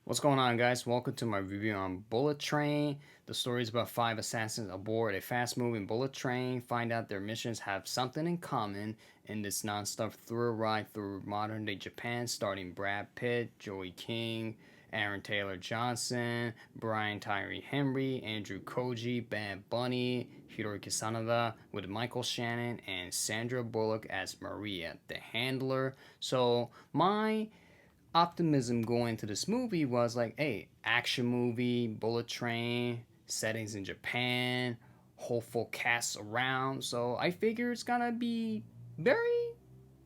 What's going on, guys? Welcome to my review on Bullet Train. The story is about five assassins aboard a fast-moving bullet train. Find out their missions have something in common in this non-stop thrill ride through modern-day Japan, starring Brad Pitt, Joey King, Aaron Taylor Johnson, Brian Tyree Henry, Andrew Koji, Bad Bunny, Hiroki Sanada, with Michael Shannon and Sandra Bullock as Maria, the handler. So my optimism going into this movie was like, hey, action movie, bullet train, settings in Japan, hopeful cast around. So I figure it's gonna be very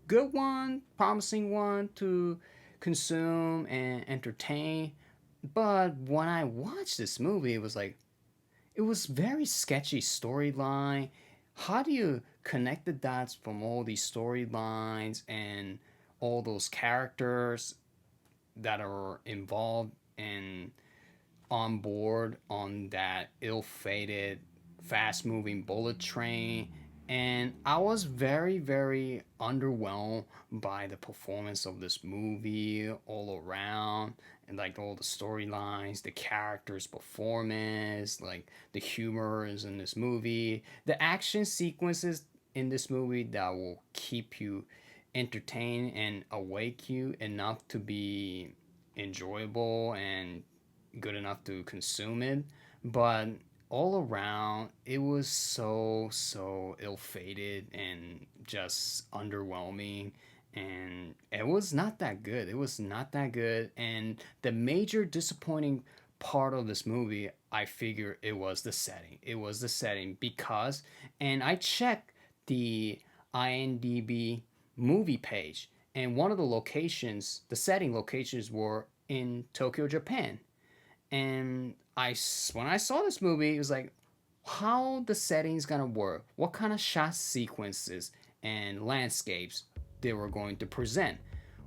good one, promising one to consume and entertain. But when I watched this movie, it was very sketchy storyline. How do you connect the dots from all these storylines and all those characters that are involved and on board on that ill-fated fast-moving bullet train? And I was very, very underwhelmed by the performance of this movie all around, and like all the storylines, the characters' performance, like the humor is in this movie, the action sequences in this movie that will keep you entertained and awake you enough to be enjoyable and good enough to consume it. But all around, it was so ill-fated and just underwhelming, and it was not that good. It was not that good. And the major disappointing part of this movie, I figure it was the setting. It was the setting because, and I checked the IMDb movie page, and one of the locations, the setting locations, were in Tokyo, Japan. And when I saw this movie, it was like, how the setting's gonna work, what kind of shot sequences and landscapes they were going to present.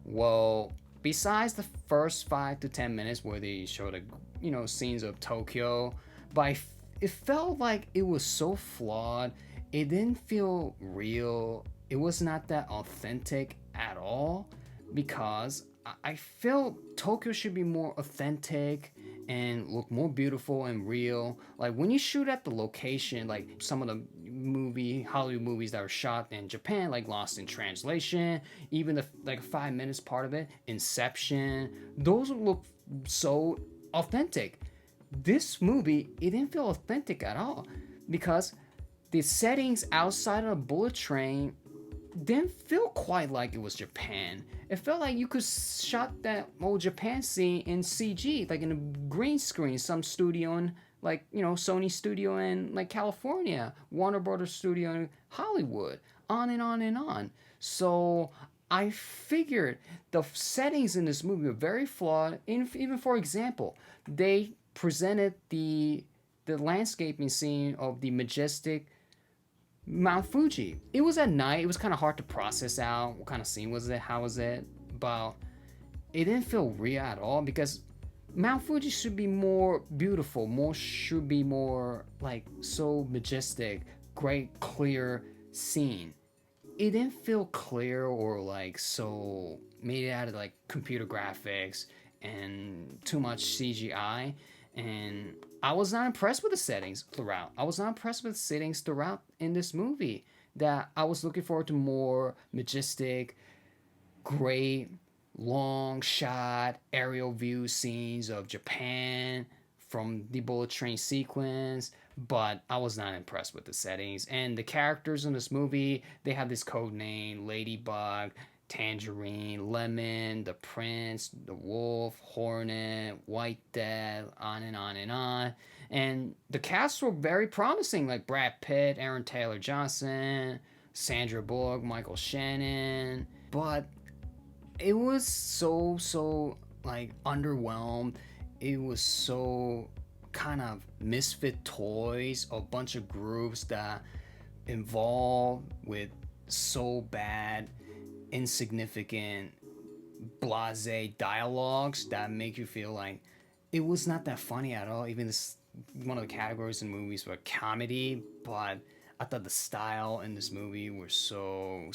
Well, besides the first 5 to 10 minutes where they showed scenes of Tokyo, but it felt like it was so flawed. It didn't feel real. It was not that authentic at all, because I felt Tokyo should be more authentic and look more beautiful and real. Like when you shoot at the location, like some of the Hollywood movies that were shot in Japan, like Lost in Translation, even the like 5 minutes part of it, Inception, those look so authentic. This movie, it didn't feel authentic at all, because the settings outside of the bullet train didn't feel quite like it was Japan. It felt like you could shot that old Japan scene in CG, like in a green screen, some studio in Sony studio in like California, Warner Brothers studio in Hollywood, on and on and on. So I figured the settings in this movie were very flawed. Even for example, they presented the landscaping scene of the majestic Mount Fuji. It was at night. It was kind of hard to process out what kind of scene was it, how was it, but it didn't feel real at all, because Mount Fuji should be more beautiful, should be more like so majestic, great clear scene. It didn't feel clear or like so made out of like computer graphics and too much CGI. And I was not impressed with the settings throughout. I was not impressed with the settings throughout in this movie. That I was looking forward to more majestic, great, long shot aerial view scenes of Japan from the bullet train sequence, but I was not impressed with the settings. And the characters in this movie, they have this code name: Ladybug, Tangerine, Lemon, the Prince, the Wolf, Hornet, White Death, on and on and on. And the casts were very promising, like Brad Pitt, Aaron Taylor Johnson, Sandra Bullock, Michael Shannon. But it was so like underwhelmed. It was so kind of misfit toys, a bunch of groups that involved with so bad, insignificant, blase dialogues that make you feel like it was not that funny at all. Even this, one of the categories in movies were comedy, but I thought the style in this movie were so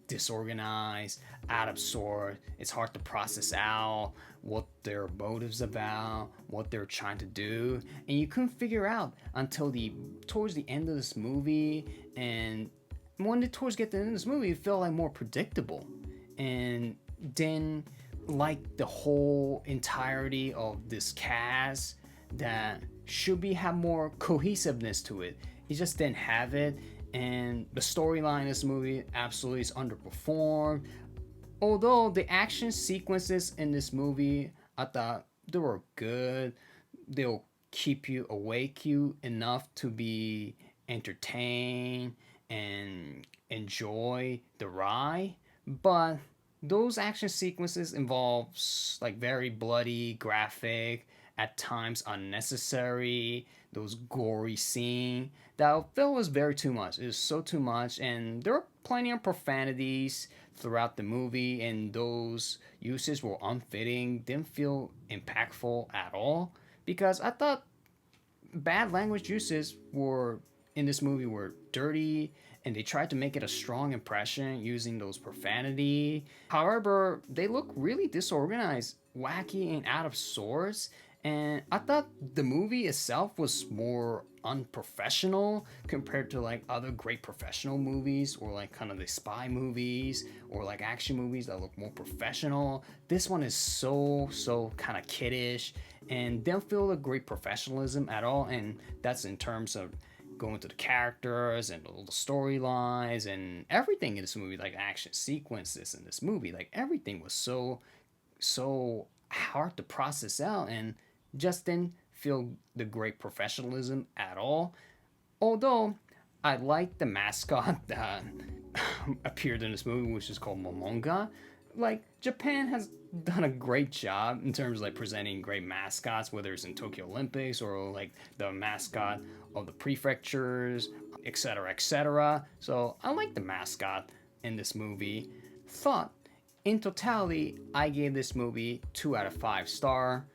disorganized, out of sort. It's hard to process out what their motives about, what they're trying to do, and you couldn't figure out until the towards the end of this movie. And when the tours get to the end of this movie, it felt like more predictable, and then like the whole entirety of this cast that should be have more cohesiveness to it. He just didn't have it, and the storyline in this movie absolutely is underperformed. Although the action sequences in this movie, I thought they were good. They'll keep you awake you enough to be entertained and enjoy the ride. But those action sequences involve like very bloody, graphic, at times unnecessary. Those gory scenes that felt was very too much. It was so too much, and there were plenty of profanities throughout the movie, and those uses were unfitting. Didn't feel impactful at all because I thought bad language uses were in this movie were dirty, and they tried to make it a strong impression using those profanity. However, they look really disorganized, wacky, and out of sorts. And I thought the movie itself was more unprofessional compared to like other great professional movies, or like kind of the spy movies or like action movies that look more professional. This one is so kind of kiddish and don't feel a great professionalism at all, and that's in terms of going to the characters and all the storylines and everything in this movie, like action sequences in this movie, like everything was so hard to process out, and just didn't feel the great professionalism at all. Although I like the mascot that appeared in this movie, which is called Momonga. Like Japan has done a great job in terms of like presenting great mascots, whether it's in Tokyo Olympics or like the mascot of the prefectures, etc., etc. So I like the mascot in this movie. Thought in totality, I gave this movie 2 out of 5 star.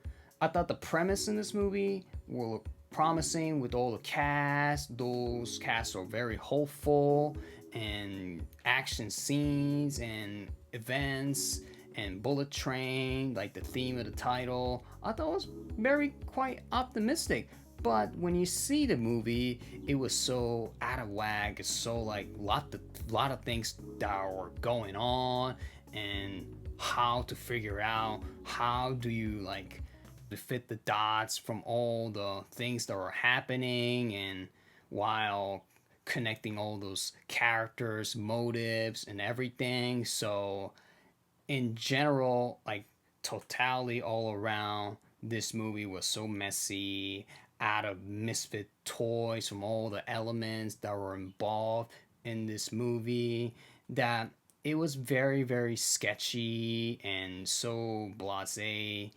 I thought the premise in this movie were promising with all the cast. Those casts are very hopeful, and action scenes and events and bullet train, like the theme of the title, I thought was very quite optimistic. But when you see the movie, it was so out of whack. It's so like lot of things that were going on, and how to figure out how do you like to fit the dots from all the things that were happening, and while connecting all those characters, motives, and everything. So in general, like totality all around, this movie was so messy, out of misfit toys from all the elements that were involved in this movie, that it was very sketchy and so blasé,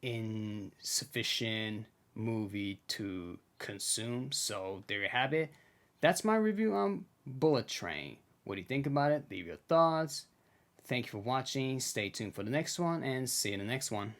insufficient movie to consume. So there you have it. That's my review on Bullet Train. What do you think about it? Leave your thoughts. Thank you for watching. Stay tuned for the next one, and see you in the next one.